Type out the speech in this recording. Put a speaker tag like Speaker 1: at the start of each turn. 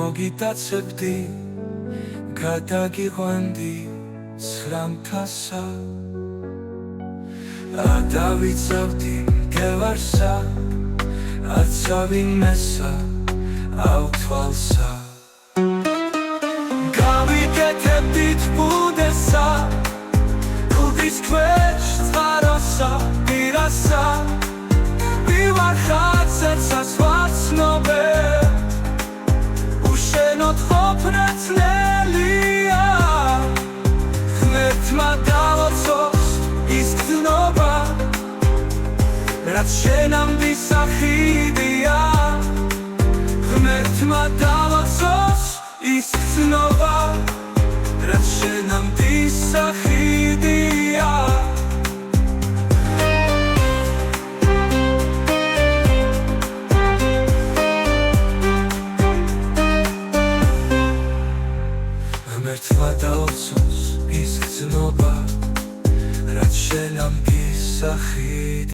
Speaker 1: მოგიტაცებდი გადაგიყვანდი სრამთასა დავიცავდი მგელარსა არცავი მესა ავთვალსა გავიკეთებდით ბუდესა ქუდის ქვეშ წყაროსა პირასა ვივარხარ სერცას ვაცნობე უშენოდ ყოფნათლელია ღმერთმა დავოცოს ის გზნობა რაც შენამდე სახიდია ღმერთმა დავოცოს ის გზნობა რაც შენამდე სახიდია ღმერთმა დავოცოს ის გზნობა რაც შენამდე სახიდია